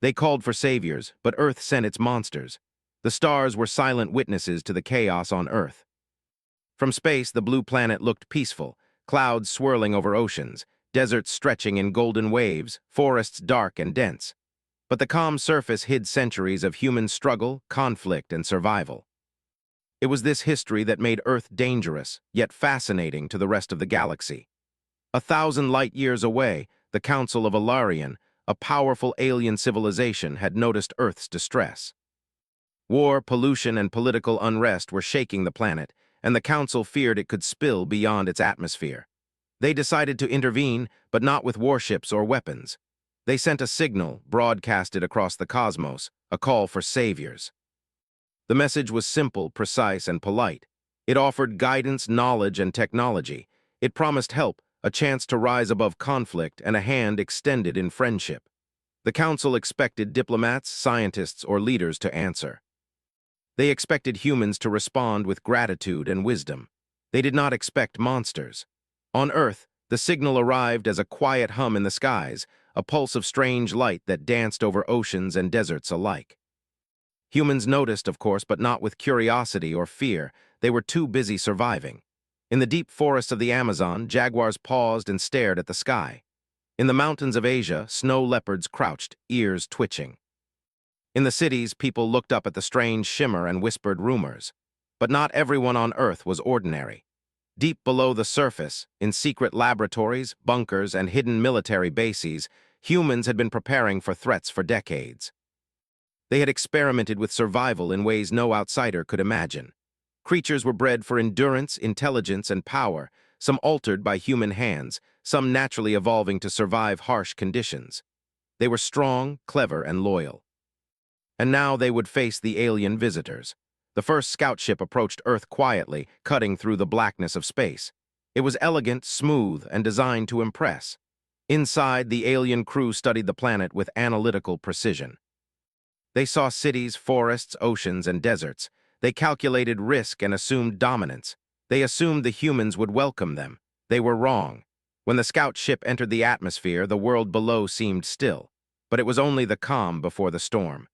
They called for saviors, but Earth sent its monsters. The stars were silent witnesses to the chaos on Earth. From space, the blue planet looked peaceful, clouds swirling over oceans, deserts stretching in golden waves, forests dark and dense. But the calm surface hid centuries of human struggle, conflict, and survival. It was this history that made Earth dangerous, yet fascinating to the rest of the galaxy. 1,000 light-years away, the Council of Alarian, a powerful alien civilization, had noticed Earth's distress. War, pollution, and political unrest were shaking the planet, and the Council feared it could spill beyond its atmosphere. They decided to intervene, but not with warships or weapons. They sent a signal, broadcasted across the cosmos, a call for saviors. The message was simple, precise, and polite. It offered guidance, knowledge, and technology. It promised help, a chance to rise above conflict, and a hand extended in friendship. The Council expected diplomats, scientists, or leaders to answer. They expected humans to respond with gratitude and wisdom. They did not expect monsters. On Earth, the signal arrived as a quiet hum in the skies, a pulse of strange light that danced over oceans and deserts alike. Humans noticed, of course, but not with curiosity or fear. They were too busy surviving. In the deep forests of the Amazon, jaguars paused and stared at the sky. In the mountains of Asia, snow leopards crouched, ears twitching. In the cities, people looked up at the strange shimmer and whispered rumors. But not everyone on Earth was ordinary. Deep below the surface, in secret laboratories, bunkers, and hidden military bases, humans had been preparing for threats for decades. They had experimented with survival in ways no outsider could imagine. Creatures were bred for endurance, intelligence, and power, some altered by human hands, some naturally evolving to survive harsh conditions. They were strong, clever, and loyal. And now they would face the alien visitors. The first scout ship approached Earth quietly, cutting through the blackness of space. It was elegant, smooth, and designed to impress. Inside, the alien crew studied the planet with analytical precision. They saw cities, forests, oceans, and deserts. They calculated risk and assumed dominance. They assumed the humans would welcome them. They were wrong. When the scout ship entered the atmosphere, the world below seemed still. But it was only the calm before the storm.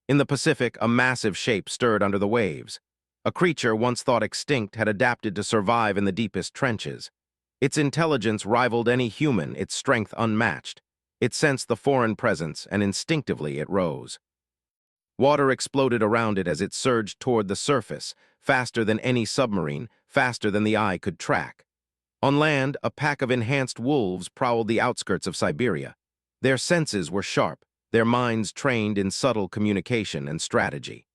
In the Pacific, a massive shape stirred under the waves. A creature once thought extinct had adapted to survive in the deepest trenches. Its intelligence rivaled any human, its strength unmatched. It sensed the foreign presence, and instinctively it rose. Water exploded around it as it surged toward the surface, faster than any submarine, faster than the eye could track. On land, a pack of enhanced wolves prowled the outskirts of Siberia. Their senses were sharp, their minds trained in subtle communication and strategy.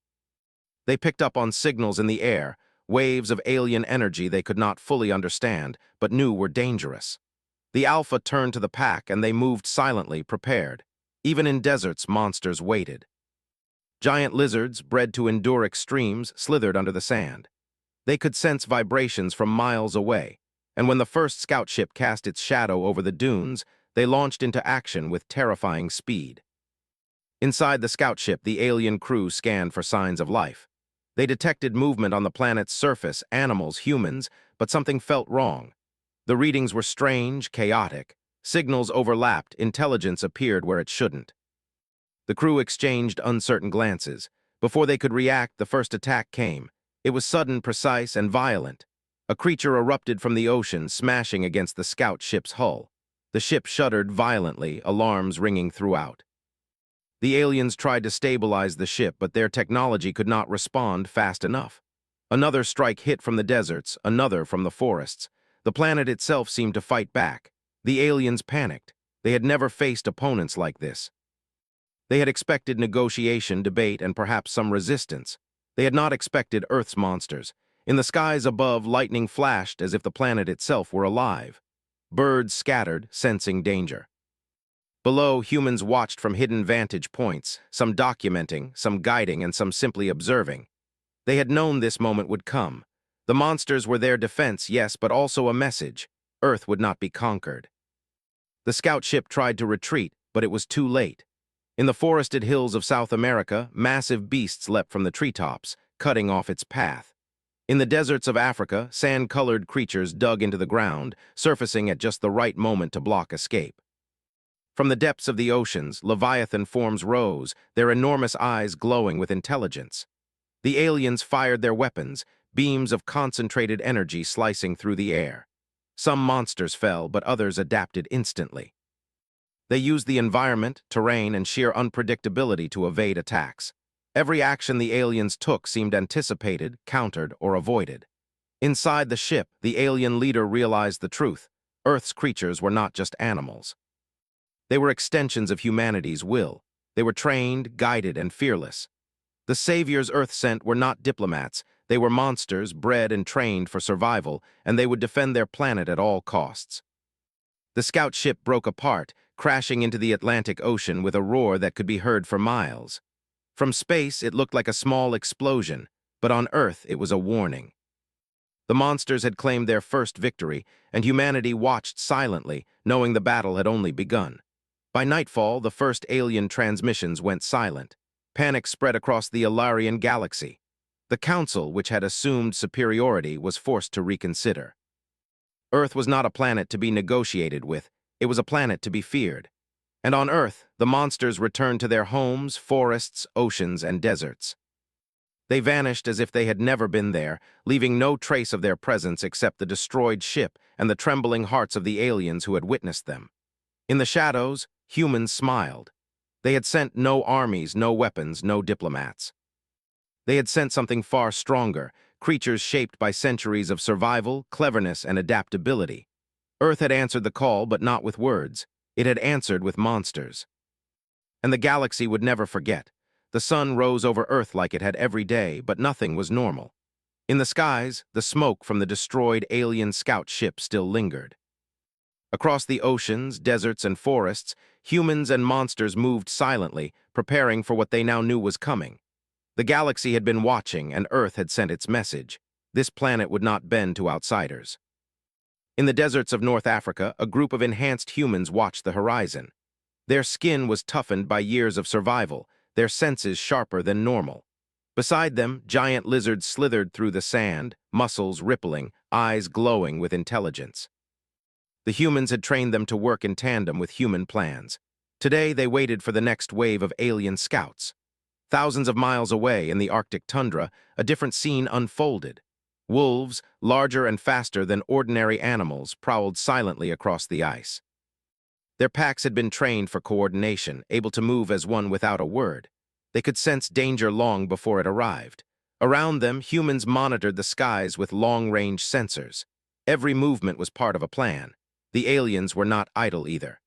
They picked up on signals in the air, waves of alien energy they could not fully understand, but knew were dangerous. The alpha turned to the pack, and they moved silently, prepared. Even in deserts, monsters waited. Giant lizards, bred to endure extremes, slithered under the sand. They could sense vibrations from miles away, and when the first scout ship cast its shadow over the dunes, they launched into action with terrifying speed. Inside the scout ship, the alien crew scanned for signs of life. They detected movement on the planet's surface, animals, humans, but something felt wrong. The readings were strange, chaotic. Signals overlapped, intelligence appeared where it shouldn't. The crew exchanged uncertain glances. Before they could react, the first attack came. It was sudden, precise, and violent. A creature erupted from the ocean, smashing against the scout ship's hull. The ship shuddered violently, alarms ringing throughout. The aliens tried to stabilize the ship, but their technology could not respond fast enough. Another strike hit from the deserts, another from the forests. The planet itself seemed to fight back. The aliens panicked. They had never faced opponents like this. They had expected negotiation, debate, and perhaps some resistance. They had not expected Earth's monsters. In the skies above, lightning flashed as if the planet itself were alive. Birds scattered, sensing danger. Below, humans watched from hidden vantage points, some documenting, some guiding, and some simply observing. They had known this moment would come. The monsters were their defense, yes, but also a message. Earth would not be conquered. The scout ship tried to retreat, but it was too late. In the forested hills of South America, massive beasts leapt from the treetops, cutting off its path. In the deserts of Africa, sand-colored creatures dug into the ground, surfacing at just the right moment to block escape. From the depths of the oceans, leviathan forms rose, their enormous eyes glowing with intelligence. The aliens fired their weapons, beams of concentrated energy slicing through the air. Some monsters fell, but others adapted instantly. They used the environment, terrain, and sheer unpredictability to evade attacks. Every action the aliens took seemed anticipated, countered, or avoided. Inside the ship, the alien leader realized the truth. Earth's creatures were not just animals. They were extensions of humanity's will. They were trained, guided, and fearless. The saviors Earth sent were not diplomats. They were monsters, bred and trained for survival, and they would defend their planet at all costs. The scout ship broke apart, crashing into the Atlantic Ocean with a roar that could be heard for miles. From space, it looked like a small explosion, but on Earth, it was a warning. The monsters had claimed their first victory, and humanity watched silently, knowing the battle had only begun. By nightfall, the first alien transmissions went silent. Panic spread across the Ilarian galaxy. The Council, which had assumed superiority, was forced to reconsider. Earth was not a planet to be negotiated with, it was a planet to be feared. And on Earth, the monsters returned to their homes, forests, oceans, and deserts. They vanished as if they had never been there, leaving no trace of their presence except the destroyed ship and the trembling hearts of the aliens who had witnessed them. In the shadows, humans smiled. They had sent no armies, no weapons, no diplomats. They had sent something far stronger, creatures shaped by centuries of survival, cleverness, and adaptability. Earth had answered the call, but not with words. It had answered with monsters. And the galaxy would never forget. The sun rose over Earth like it had every day, but nothing was normal. In the skies, the smoke from the destroyed alien scout ship still lingered. Across the oceans, deserts, and forests, humans and monsters moved silently, preparing for what they now knew was coming. The galaxy had been watching, and Earth had sent its message. This planet would not bend to outsiders. In the deserts of North Africa, a group of enhanced humans watched the horizon. Their skin was toughened by years of survival, their senses sharper than normal. Beside them, giant lizards slithered through the sand, muscles rippling, eyes glowing with intelligence. The humans had trained them to work in tandem with human plans. Today, they waited for the next wave of alien scouts. Thousands of miles away in the Arctic tundra, a different scene unfolded. Wolves, larger and faster than ordinary animals, prowled silently across the ice. Their packs had been trained for coordination, able to move as one without a word. They could sense danger long before it arrived. Around them, humans monitored the skies with long-range sensors. Every movement was part of a plan. The aliens were not idle either.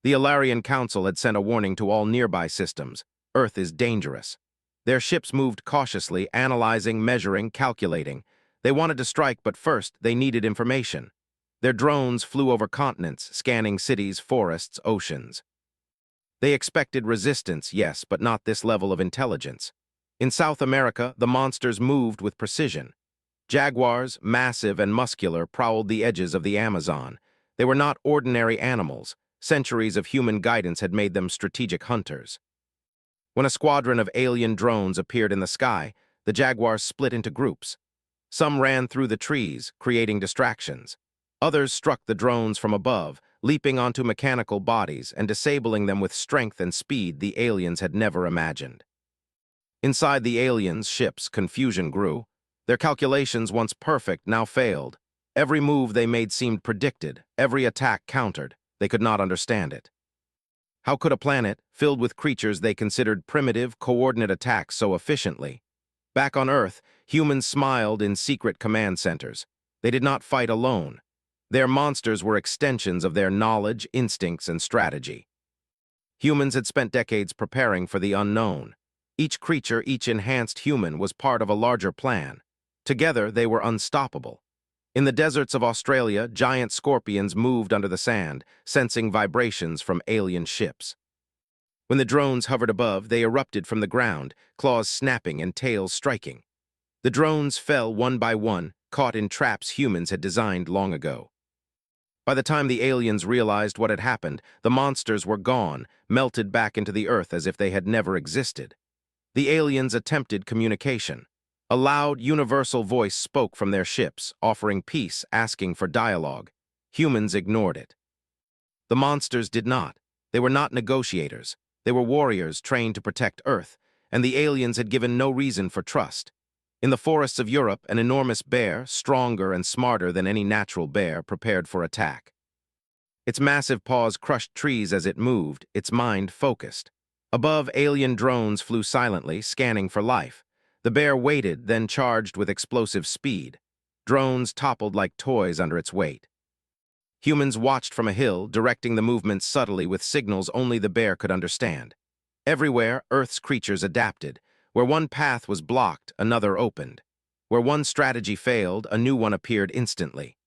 The Ilarian Council had sent a warning to all nearby systems. Earth is dangerous. Their ships moved cautiously, analyzing, measuring, calculating. They wanted to strike, but first, they needed information. Their drones flew over continents, scanning cities, forests, oceans. They expected resistance, yes, but not this level of intelligence. In South America, the monsters moved with precision. Jaguars, massive and muscular, prowled the edges of the Amazon. They were not ordinary animals. Centuries of human guidance had made them strategic hunters. When a squadron of alien drones appeared in the sky, the jaguars split into groups. Some ran through the trees, creating distractions. Others struck the drones from above, leaping onto mechanical bodies and disabling them with strength and speed the aliens had never imagined. Inside the aliens' ships, confusion grew. Their calculations, once perfect, now failed. Every move they made seemed predicted, every attack countered. They could not understand it. How could a planet, filled with creatures they considered primitive, coordinate attack so efficiently? Back on Earth, humans smiled in secret command centers. They did not fight alone. Their monsters were extensions of their knowledge, instincts, and strategy. Humans had spent decades preparing for the unknown. Each creature, each enhanced human, was part of a larger plan. Together, they were unstoppable. In the deserts of Australia, giant scorpions moved under the sand, sensing vibrations from alien ships. When the drones hovered above, they erupted from the ground, claws snapping and tails striking. The drones fell one by one, caught in traps humans had designed long ago. By the time the aliens realized what had happened, the monsters were gone, melted back into the earth as if they had never existed. The aliens attempted communication. A loud, universal voice spoke from their ships, offering peace, asking for dialogue. Humans ignored it. The monsters did not. They were not negotiators. They were warriors trained to protect Earth, and the aliens had given no reason for trust. In the forests of Europe, an enormous bear, stronger and smarter than any natural bear, prepared for attack. Its massive paws crushed trees as it moved, its mind focused. Above, alien drones flew silently, scanning for life. The bear waited, then charged with explosive speed. Drones toppled like toys under its weight. Humans watched from a hill, directing the movements subtly with signals only the bear could understand. Everywhere, Earth's creatures adapted. Where one path was blocked, another opened. Where one strategy failed, a new one appeared instantly.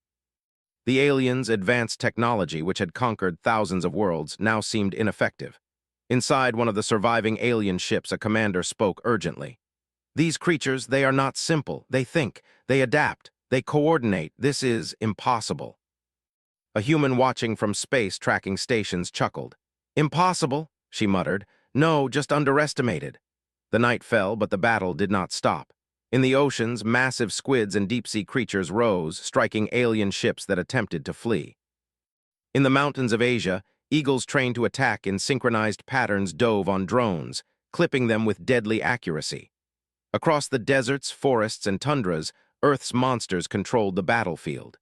The aliens' advanced technology, which had conquered thousands of worlds, now seemed ineffective. Inside one of the surviving alien ships, a commander spoke urgently. "These creatures, they are not simple. They think, they adapt, they coordinate. This is impossible." A human watching from space tracking stations chuckled. "Impossible," she muttered. "No, just underestimated." The night fell, but the battle did not stop. In the oceans, massive squids and deep-sea creatures rose, striking alien ships that attempted to flee. In the mountains of Asia, eagles trained to attack in synchronized patterns dove on drones, clipping them with deadly accuracy. Across the deserts, forests, and tundras, Earth's monsters controlled the battlefield.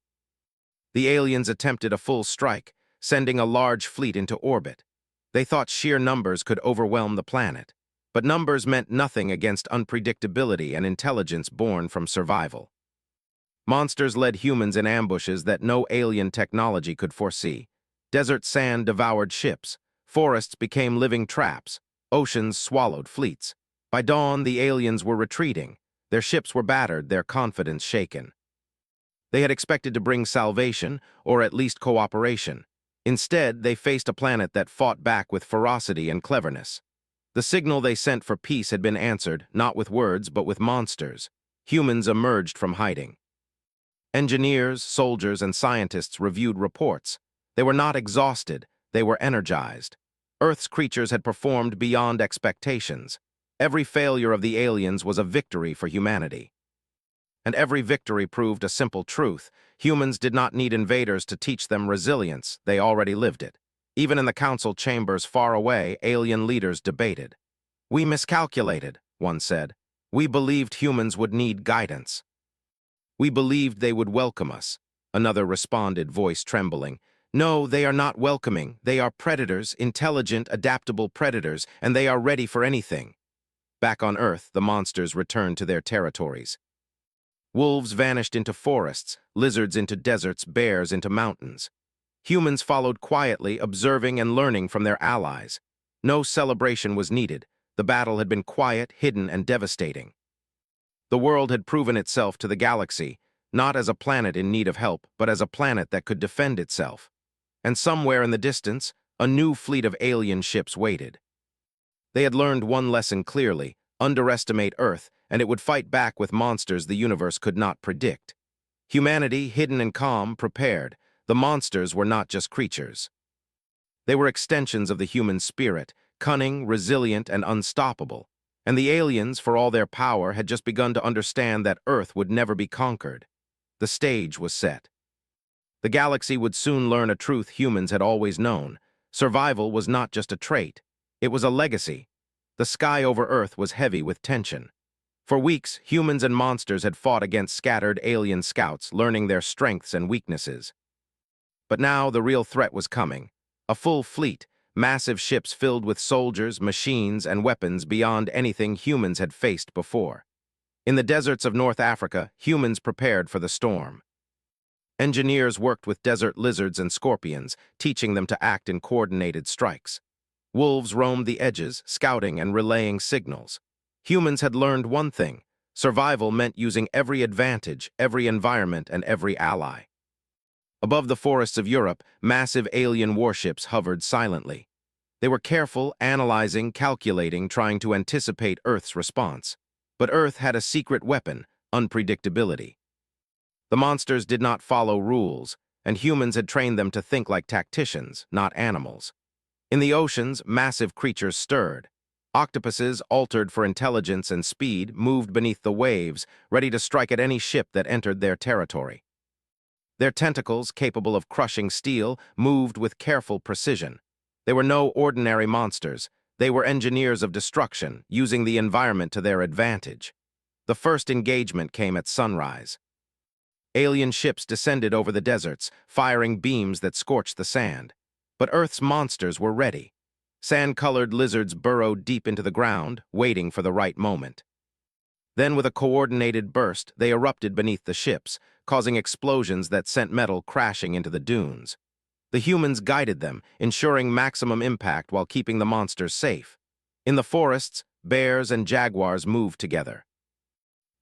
The aliens attempted a full strike, sending a large fleet into orbit. They thought sheer numbers could overwhelm the planet. But numbers meant nothing against unpredictability and intelligence born from survival. Monsters led humans in ambushes that no alien technology could foresee. Desert sand devoured ships. Forests became living traps. Oceans swallowed fleets. By dawn, the aliens were retreating. Their ships were battered, their confidence shaken. They had expected to bring salvation, or at least cooperation. Instead, they faced a planet that fought back with ferocity and cleverness. The signal they sent for peace had been answered, not with words, but with monsters. Humans emerged from hiding. Engineers, soldiers, and scientists reviewed reports. They were not exhausted, they were energized. Earth's creatures had performed beyond expectations. Every failure of the aliens was a victory for humanity. And every victory proved a simple truth. Humans did not need invaders to teach them resilience, they already lived it. Even in the council chambers far away, alien leaders debated. "We miscalculated," one said. "We believed humans would need guidance." "We believed they would welcome us," another responded, voice trembling. "No, they are not welcoming. They are predators, intelligent, adaptable predators, and they are ready for anything." Back on Earth, the monsters returned to their territories. Wolves vanished into forests, lizards into deserts, bears into mountains. Humans followed quietly, observing and learning from their allies. No celebration was needed. The battle had been quiet, hidden, and devastating. The world had proven itself to the galaxy, not as a planet in need of help, but as a planet that could defend itself. And somewhere in the distance, a new fleet of alien ships waited. They had learned one lesson clearly: underestimate Earth, and it would fight back with monsters the universe could not predict. Humanity, hidden and calm, prepared. The monsters were not just creatures. They were extensions of the human spirit, cunning, resilient, and unstoppable. And the aliens, for all their power, had just begun to understand that Earth would never be conquered. The stage was set. The galaxy would soon learn a truth humans had always known. Survival was not just a trait. It was a legacy. The sky over Earth was heavy with tension. For weeks, humans and monsters had fought against scattered alien scouts, learning their strengths and weaknesses. But now the real threat was coming. A full fleet, massive ships filled with soldiers, machines, and weapons beyond anything humans had faced before. In the deserts of North Africa, humans prepared for the storm. Engineers worked with desert lizards and scorpions, teaching them to act in coordinated strikes. Wolves roamed the edges, scouting and relaying signals. Humans had learned one thing: survival meant using every advantage, every environment, and every ally. Above the forests of Europe, massive alien warships hovered silently. They were careful, analyzing, calculating, trying to anticipate Earth's response. But Earth had a secret weapon: unpredictability. The monsters did not follow rules, and humans had trained them to think like tacticians, not animals. In the oceans, massive creatures stirred. Octopuses, altered for intelligence and speed, moved beneath the waves, ready to strike at any ship that entered their territory. Their tentacles, capable of crushing steel, moved with careful precision. They were no ordinary monsters. They were engineers of destruction, using the environment to their advantage. The first engagement came at sunrise. Alien ships descended over the deserts, firing beams that scorched the sand. But Earth's monsters were ready. Sand-colored lizards burrowed deep into the ground, waiting for the right moment. Then, with a coordinated burst, they erupted beneath the ships, causing explosions that sent metal crashing into the dunes. The humans guided them, ensuring maximum impact while keeping the monsters safe. In the forests, bears and jaguars moved together.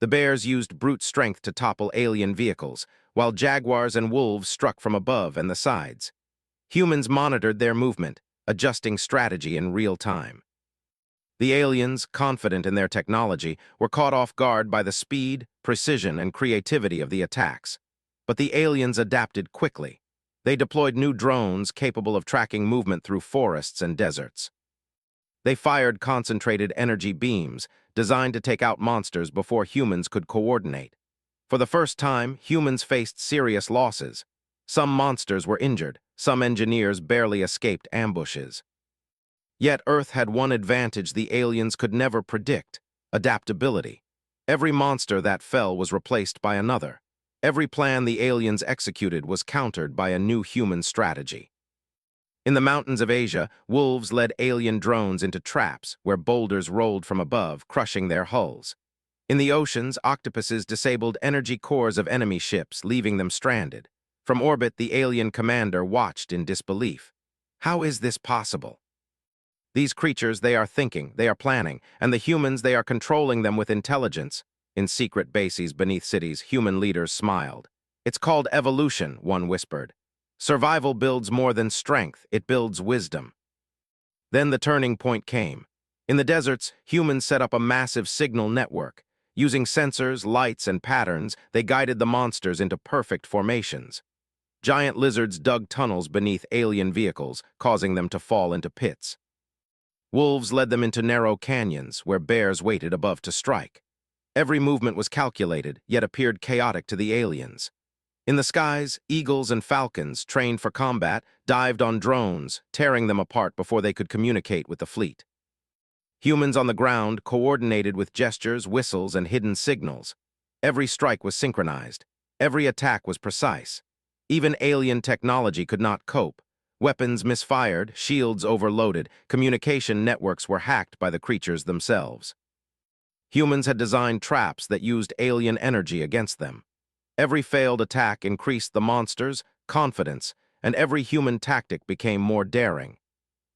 The bears used brute strength to topple alien vehicles, while jaguars and wolves struck from above and the sides. Humans monitored their movement, adjusting strategy in real time. The aliens, confident in their technology, were caught off guard by the speed, precision, and creativity of the attacks. But the aliens adapted quickly. They deployed new drones capable of tracking movement through forests and deserts. They fired concentrated energy beams, designed to take out monsters before humans could coordinate. For the first time, humans faced serious losses. Some monsters were injured, some engineers barely escaped ambushes. Yet Earth had one advantage the aliens could never predict: adaptability. Every monster that fell was replaced by another. Every plan the aliens executed was countered by a new human strategy. In the mountains of Asia, wolves led alien drones into traps where boulders rolled from above, crushing their hulls. In the oceans, octopuses disabled energy cores of enemy ships, leaving them stranded. From orbit, the alien commander watched in disbelief. How is this possible? These creatures, they are thinking, they are planning, and the humans, they are controlling them with intelligence. In secret bases beneath cities, human leaders smiled. It's called evolution, one whispered. Survival builds more than strength, it builds wisdom. Then the turning point came. In the deserts, humans set up a massive signal network. Using sensors, lights, and patterns, they guided the monsters into perfect formations. Giant lizards dug tunnels beneath alien vehicles, causing them to fall into pits. Wolves led them into narrow canyons, where bears waited above to strike. Every movement was calculated, yet appeared chaotic to the aliens. In the skies, eagles and falcons, trained for combat, dived on drones, tearing them apart before they could communicate with the fleet. Humans on the ground coordinated with gestures, whistles, and hidden signals. Every strike was synchronized. Every attack was precise. Even alien technology could not cope. Weapons misfired, shields overloaded, communication networks were hacked by the creatures themselves. Humans had designed traps that used alien energy against them. Every failed attack increased the monsters' confidence, and every human tactic became more daring.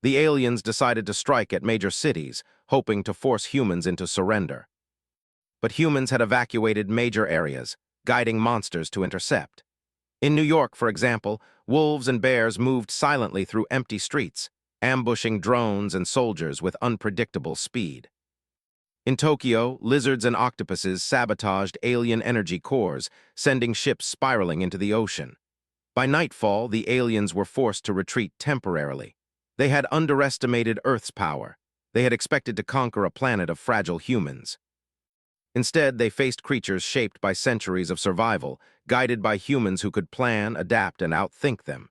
The aliens decided to strike at major cities, hoping to force humans into surrender. But humans had evacuated major areas, guiding monsters to intercept. In New York, for example, wolves and bears moved silently through empty streets, ambushing drones and soldiers with unpredictable speed. In Tokyo, lizards and octopuses sabotaged alien energy cores, sending ships spiraling into the ocean. By nightfall, the aliens were forced to retreat temporarily. They had underestimated Earth's power. They had expected to conquer a planet of fragile humans. Instead, they faced creatures shaped by centuries of survival, guided by humans who could plan, adapt, and outthink them.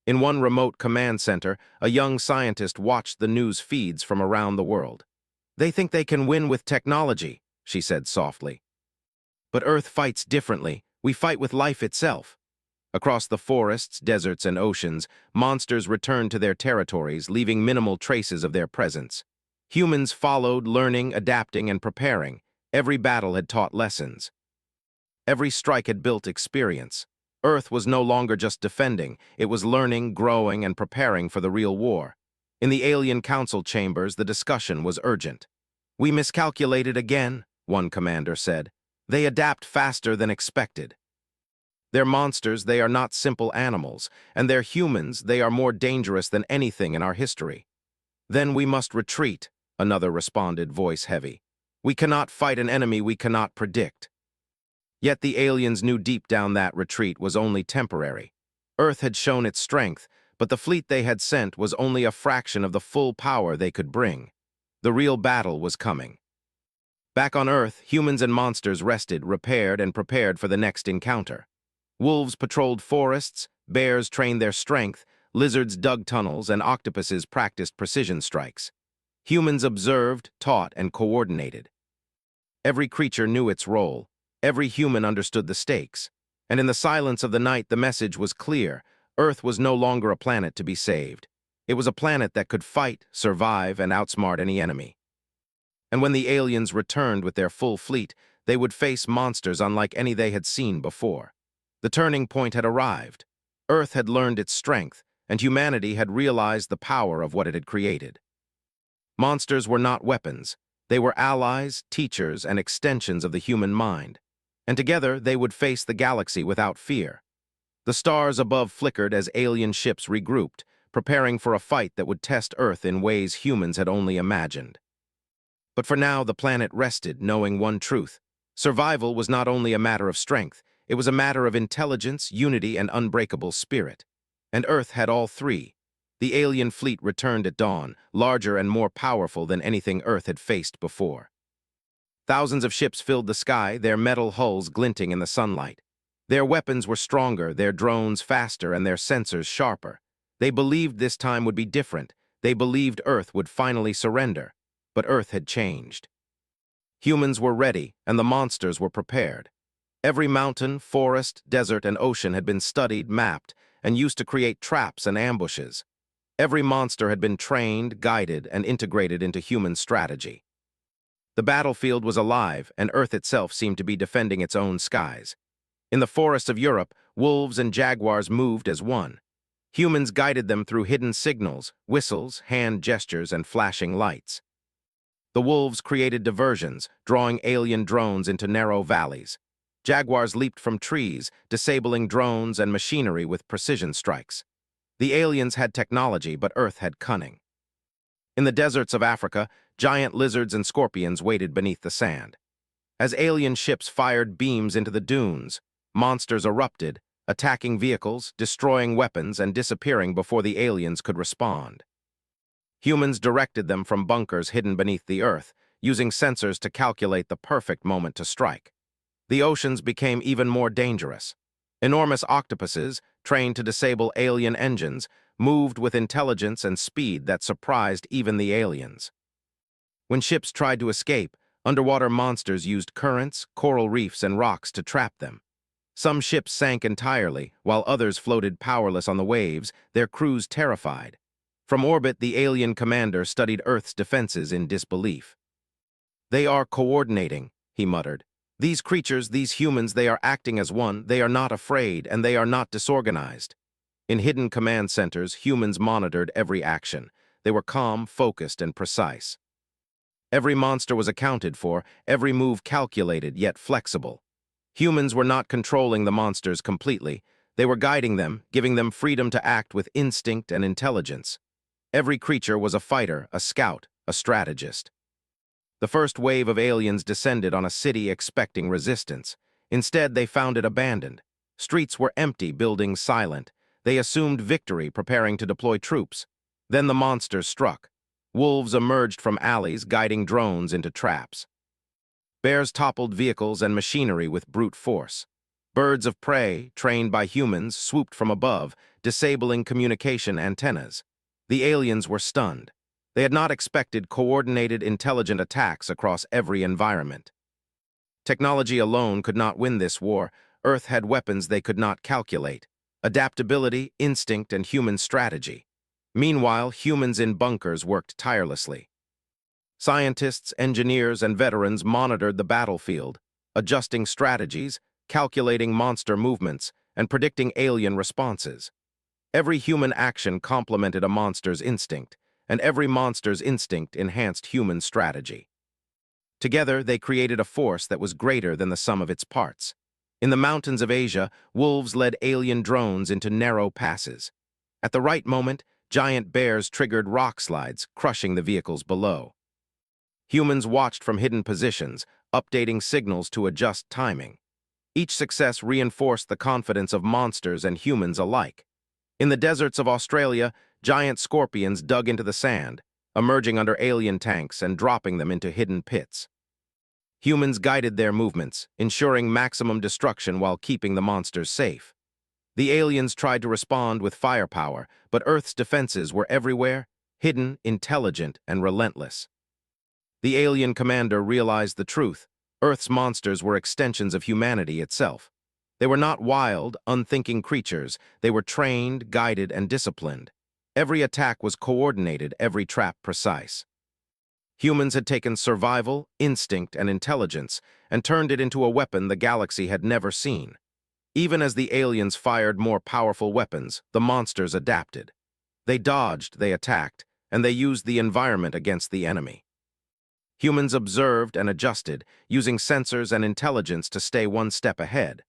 In one remote command center, a young scientist watched the news feeds from around the world. "They think they can win with technology," she said softly. "But Earth fights differently. We fight with life itself." Across the forests, deserts, and oceans, monsters returned to their territories, leaving minimal traces of their presence. Humans followed, learning, adapting, and preparing. Every battle had taught lessons. Every strike had built experience. Earth was no longer just defending, it was learning, growing, and preparing for the real war. In the alien council chambers, the discussion was urgent. "We miscalculated again," one commander said. "They adapt faster than expected. They're monsters, they are not simple animals, and they're humans, they are more dangerous than anything in our history." "Then we must retreat," another responded, voice heavy. "We cannot fight an enemy we cannot predict." Yet the aliens knew deep down that retreat was only temporary. Earth had shown its strength, but the fleet they had sent was only a fraction of the full power they could bring. The real battle was coming. Back on Earth, humans and monsters rested, repaired, and prepared for the next encounter. Wolves patrolled forests, bears trained their strength, Lizards dug tunnels, and octopuses practiced precision strikes. Humans observed, taught, and coordinated. Every creature knew its role. Every human understood the stakes. And in the silence of the night, the message was clear. Earth was no longer a planet to be saved. It was a planet that could fight, survive, and outsmart any enemy. And when the aliens returned with their full fleet, they would face monsters unlike any they had seen before. The turning point had arrived. Earth had learned its strength, and humanity had realized the power of what it had created. Monsters were not weapons. They were allies, teachers, and extensions of the human mind. And together they would face the galaxy without fear. The stars above flickered as alien ships regrouped, preparing for a fight that would test Earth in ways humans had only imagined. But for now, the planet rested, knowing one truth. Survival was not only a matter of strength, it was a matter of intelligence, unity, and unbreakable spirit. And Earth had all three. The alien fleet returned at dawn, larger and more powerful than anything Earth had faced before. Thousands of ships filled the sky, their metal hulls glinting in the sunlight. Their weapons were stronger, their drones faster, and their sensors sharper. They believed this time would be different. They believed Earth would finally surrender. But Earth had changed. Humans were ready, and the monsters were prepared. Every mountain, forest, desert, and ocean had been studied, mapped, and used to create traps and ambushes. Every monster had been trained, guided, and integrated into human strategy. The battlefield was alive, and Earth itself seemed to be defending its own skies. In the forests of Europe, wolves and jaguars moved as one. Humans guided them through hidden signals, whistles, hand gestures, and flashing lights. The wolves created diversions, drawing alien drones into narrow valleys. Jaguars leaped from trees, disabling drones and machinery with precision strikes. The aliens had technology, but Earth had cunning. In the deserts of Africa, giant lizards and scorpions waited beneath the sand. As alien ships fired beams into the dunes, monsters erupted, attacking vehicles, destroying weapons, and disappearing before the aliens could respond. Humans directed them from bunkers hidden beneath the Earth, using sensors to calculate the perfect moment to strike. The oceans became even more dangerous. Enormous octopuses, trained to disable alien engines, moved with intelligence and speed that surprised even the aliens. When ships tried to escape, underwater monsters used currents, coral reefs, and rocks to trap them. Some ships sank entirely, while others floated powerless on the waves, their crews terrified. From orbit, the alien commander studied Earth's defenses in disbelief. "They are coordinating," he muttered. "These creatures, these humans, they are acting as one, they are not afraid, and they are not disorganized." In hidden command centers, humans monitored every action. They were calm, focused, and precise. Every monster was accounted for, every move calculated yet flexible. Humans were not controlling the monsters completely. They were guiding them, giving them freedom to act with instinct and intelligence. Every creature was a fighter, a scout, a strategist. The first wave of aliens descended on a city expecting resistance. Instead, they found it abandoned. Streets were empty, buildings silent. They assumed victory, preparing to deploy troops. Then the monsters struck. Wolves emerged from alleys, guiding drones into traps. Bears toppled vehicles and machinery with brute force. Birds of prey, trained by humans, swooped from above, disabling communication antennas. The aliens were stunned. They had not expected coordinated, intelligent attacks across every environment. Technology alone could not win this war. Earth had weapons they could not calculate: adaptability, instinct, and human strategy. Meanwhile, humans in bunkers worked tirelessly. Scientists, engineers, and veterans monitored the battlefield, adjusting strategies, calculating monster movements, and predicting alien responses. Every human action complemented a monster's instinct, and every monster's instinct enhanced human strategy. Together, they created a force that was greater than the sum of its parts. In the mountains of Asia, wolves led alien drones into narrow passes. At the right moment, giant bears triggered rock slides, crushing the vehicles below. Humans watched from hidden positions, updating signals to adjust timing. Each success reinforced the confidence of monsters and humans alike. In the deserts of Australia, giant scorpions dug into the sand, emerging under alien tanks and dropping them into hidden pits. Humans guided their movements, ensuring maximum destruction while keeping the monsters safe. The aliens tried to respond with firepower, but Earth's defenses were everywhere, hidden, intelligent, and relentless. The alien commander realized the truth. Earth's monsters were extensions of humanity itself. They were not wild, unthinking creatures. They were trained, guided, and disciplined. Every attack was coordinated, every trap precise. Humans had taken survival, instinct, and intelligence and turned it into a weapon the galaxy had never seen. Even as the aliens fired more powerful weapons, the monsters adapted. They dodged, they attacked, and they used the environment against the enemy. Humans observed and adjusted, using sensors and intelligence to stay one step ahead.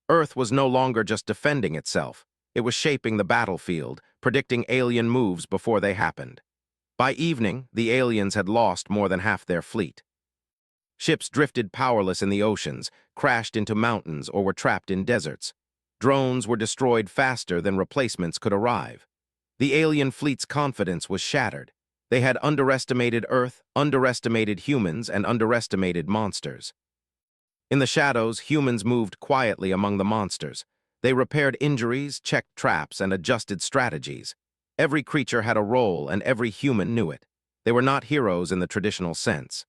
Earth was no longer just defending itself. It was shaping the battlefield, predicting alien moves before they happened. By evening, the aliens had lost more than half their fleet. Ships drifted powerless in the oceans, crashed into mountains, or were trapped in deserts. Drones were destroyed faster than replacements could arrive. The alien fleet's confidence was shattered. They had underestimated Earth, underestimated humans, and underestimated monsters. In the shadows, humans moved quietly among the monsters. They repaired injuries, checked traps, and adjusted strategies. Every creature had a role, and every human knew it. They were not heroes in the traditional sense.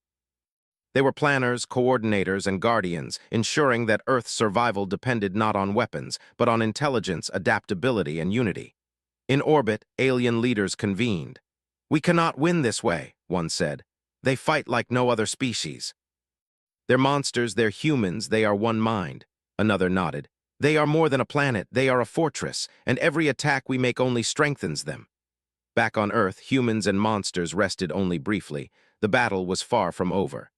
They were planners, coordinators, and guardians, ensuring that Earth's survival depended not on weapons, but on intelligence, adaptability, and unity. In orbit, alien leaders convened. "We cannot win this way," one said. "They fight like no other species. They're monsters, they're humans, they are one mind." Another nodded. "They are more than a planet, they are a fortress, and every attack we make only strengthens them." Back on Earth, humans and monsters rested only briefly. The battle was far from over.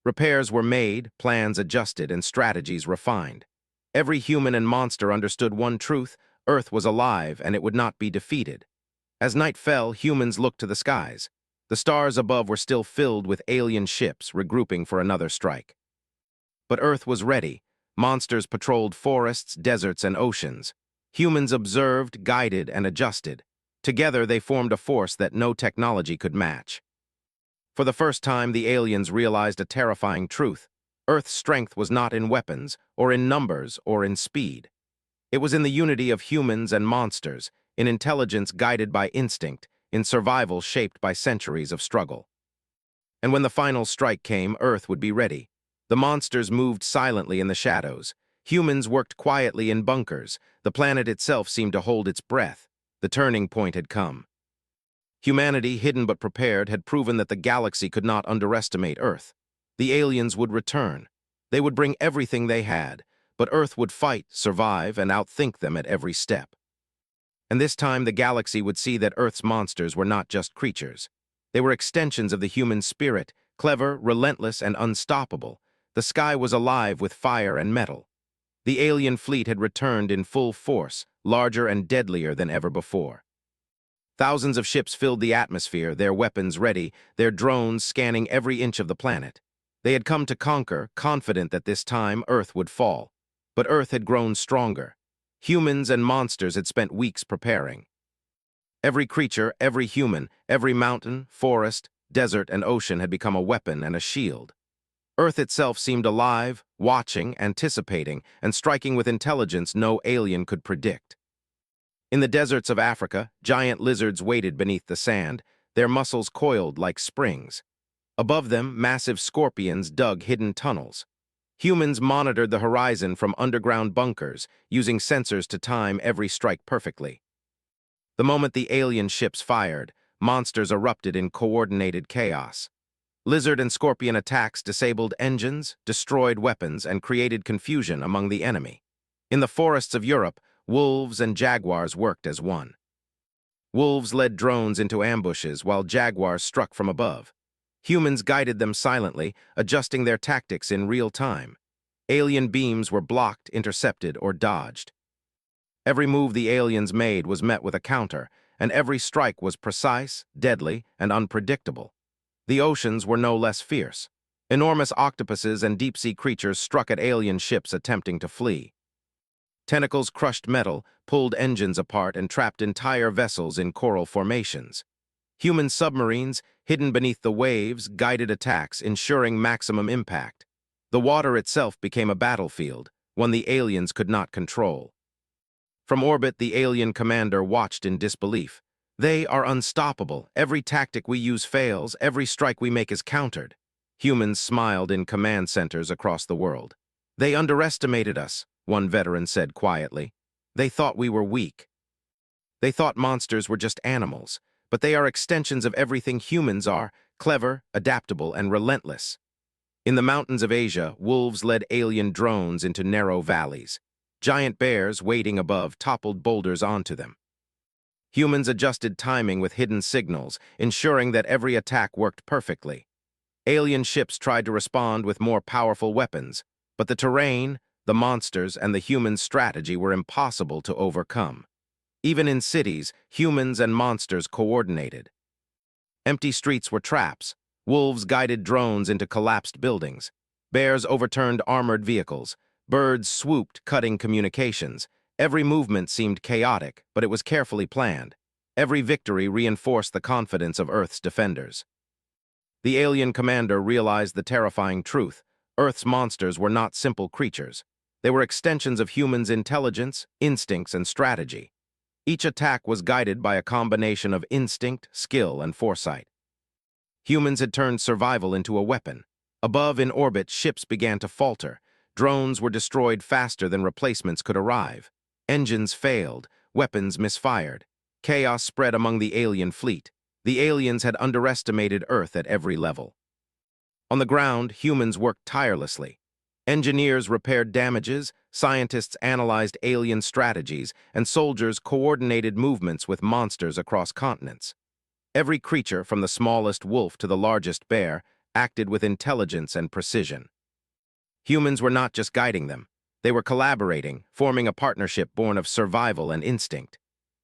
Repairs were made, plans adjusted, and strategies refined. Every human and monster understood one truth: Earth was alive, and it would not be defeated. As night fell, humans looked to the skies. The stars above were still filled with alien ships regrouping for another strike. But Earth was ready. Monsters patrolled forests, deserts, and oceans. Humans observed, guided, and adjusted. Together, they formed a force that no technology could match. For the first time, the aliens realized a terrifying truth. Earth's strength was not in weapons, or in numbers, or in speed. It was in the unity of humans and monsters, in intelligence guided by instinct, in survival shaped by centuries of struggle. And when the final strike came, Earth would be ready. The monsters moved silently in the shadows. Humans worked quietly in bunkers. The planet itself seemed to hold its breath. The turning point had come. Humanity, hidden but prepared, had proven that the galaxy could not underestimate Earth. The aliens would return. They would bring everything they had, but Earth would fight, survive, and outthink them at every step. And this time the galaxy would see that Earth's monsters were not just creatures. They were extensions of the human spirit, clever, relentless, and unstoppable. The sky was alive with fire and metal. The alien fleet had returned in full force, larger and deadlier than ever before. Thousands of ships filled the atmosphere, their weapons ready, their drones scanning every inch of the planet. They had come to conquer, confident that this time Earth would fall. But Earth had grown stronger. Humans and monsters had spent weeks preparing. Every creature, every human, every mountain, forest, desert, and ocean had become a weapon and a shield. Earth itself seemed alive, watching, anticipating, and striking with intelligence no alien could predict. In the deserts of Africa, giant lizards waited beneath the sand, their muscles coiled like springs. Above them, massive scorpions dug hidden tunnels. Humans monitored the horizon from underground bunkers, using sensors to time every strike perfectly. The moment the alien ships fired, monsters erupted in coordinated chaos. Lizard and scorpion attacks disabled engines, destroyed weapons, and created confusion among the enemy. In the forests of Europe, wolves and jaguars worked as one. Wolves led drones into ambushes while jaguars struck from above. Humans guided them silently, adjusting their tactics in real time. Alien beams were blocked, intercepted, or dodged. Every move the aliens made was met with a counter, and every strike was precise, deadly, and unpredictable. The oceans were no less fierce. Enormous octopuses and deep-sea creatures struck at alien ships attempting to flee. Tentacles crushed metal, pulled engines apart, and trapped entire vessels in coral formations. Human submarines, hidden beneath the waves, guided attacks, ensuring maximum impact. The water itself became a battlefield, one the aliens could not control. From orbit, the alien commander watched in disbelief. They are unstoppable. Every tactic we use fails. Every strike we make is countered. Humans smiled in command centers across the world. They underestimated us, one veteran said quietly. They thought we were weak. They thought monsters were just animals, but they are extensions of everything humans are, clever, adaptable, and relentless. In the mountains of Asia, wolves led alien drones into narrow valleys. Giant bears, waiting above, toppled boulders onto them. Humans adjusted timing with hidden signals, ensuring that every attack worked perfectly. Alien ships tried to respond with more powerful weapons, but the terrain, the monsters, and the human strategy were impossible to overcome. Even in cities, humans and monsters coordinated. Empty streets were traps. Wolves guided drones into collapsed buildings. Bears overturned armored vehicles. Birds swooped, cutting communications. Every movement seemed chaotic, but it was carefully planned. Every victory reinforced the confidence of Earth's defenders. The alien commander realized the terrifying truth. Earth's monsters were not simple creatures. They were extensions of humans' intelligence, instincts, and strategy. Each attack was guided by a combination of instinct, skill, and foresight. Humans had turned survival into a weapon. Above in orbit, ships began to falter. Drones were destroyed faster than replacements could arrive. Engines failed, weapons misfired. Chaos spread among the alien fleet. The aliens had underestimated Earth at every level. On the ground, humans worked tirelessly. Engineers repaired damages, scientists analyzed alien strategies, and soldiers coordinated movements with monsters across continents. Every creature, from the smallest wolf to the largest bear, acted with intelligence and precision. Humans were not just guiding them. They were collaborating, forming a partnership born of survival and instinct.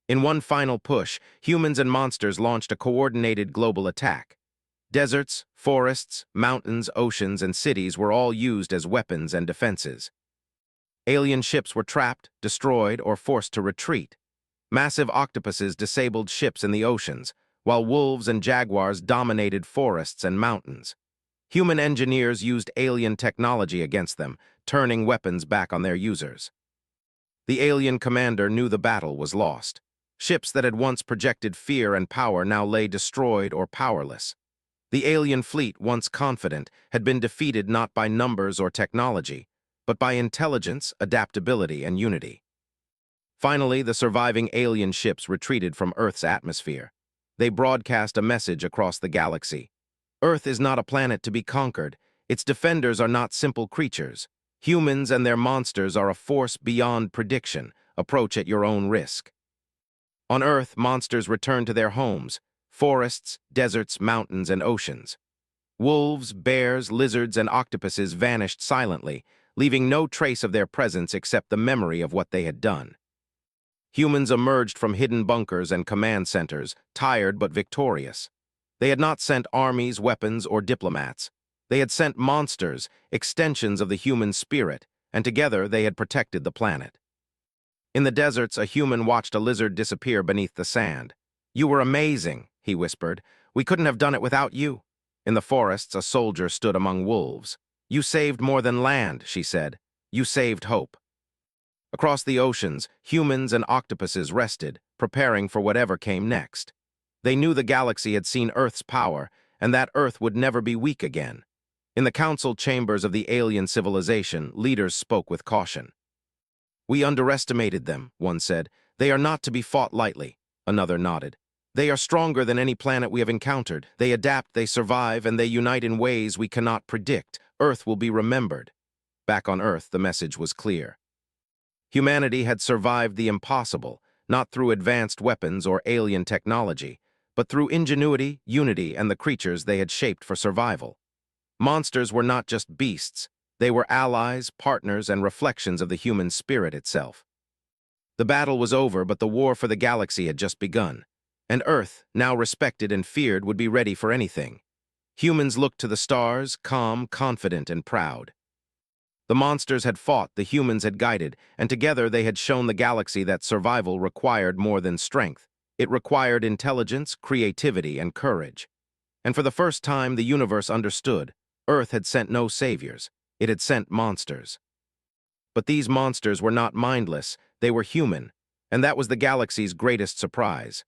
In one final push, humans and monsters launched a coordinated global attack. Deserts, forests, mountains, oceans, and cities were all used as weapons and defenses. Alien ships were trapped, destroyed, or forced to retreat. Massive octopuses disabled ships in the oceans, while wolves and jaguars dominated forests and mountains. Human engineers used alien technology against them, turning weapons back on their users. The alien commander knew the battle was lost. Ships that had once projected fear and power now lay destroyed or powerless. The alien fleet, once confident, had been defeated not by numbers or technology, but by intelligence, adaptability, and unity. Finally, the surviving alien ships retreated from Earth's atmosphere. They broadcast a message across the galaxy. Earth is not a planet to be conquered. Its defenders are not simple creatures. Humans and their monsters are a force beyond prediction. Approach at your own risk. On Earth, monsters return to their homes. Forests, deserts, mountains, and oceans. Wolves, bears, lizards, and octopuses vanished silently, leaving no trace of their presence except the memory of what they had done. Humans emerged from hidden bunkers and command centers, tired but victorious. They had not sent armies, weapons, or diplomats. They had sent monsters, extensions of the human spirit, and together they had protected the planet. In the deserts, a human watched a lizard disappear beneath the sand. "You were amazing," he whispered. "We couldn't have done it without you." In the forests, a soldier stood among wolves. "You saved more than land," she said. "You saved hope." Across the oceans, humans and octopuses rested, preparing for whatever came next. They knew the galaxy had seen Earth's power, and that Earth would never be weak again. In the council chambers of the alien civilization, leaders spoke with caution. "We underestimated them," one said. "They are not to be fought lightly." Another nodded. "They are stronger than any planet we have encountered. They adapt, they survive, and they unite in ways we cannot predict. Earth will be remembered." Back on Earth, the message was clear. Humanity had survived the impossible, not through advanced weapons or alien technology, but through ingenuity, unity, and the creatures they had shaped for survival. Monsters were not just beasts. They were allies, partners, and reflections of the human spirit itself. The battle was over, but the war for the galaxy had just begun. And Earth, now respected and feared, would be ready for anything. Humans looked to the stars, calm, confident, and proud. The monsters had fought, the humans had guided, and together they had shown the galaxy that survival required more than strength. It required intelligence, creativity, and courage. And for the first time, the universe understood. Earth had sent no saviors. It had sent monsters. But these monsters were not mindless. They were human. And that was the galaxy's greatest surprise.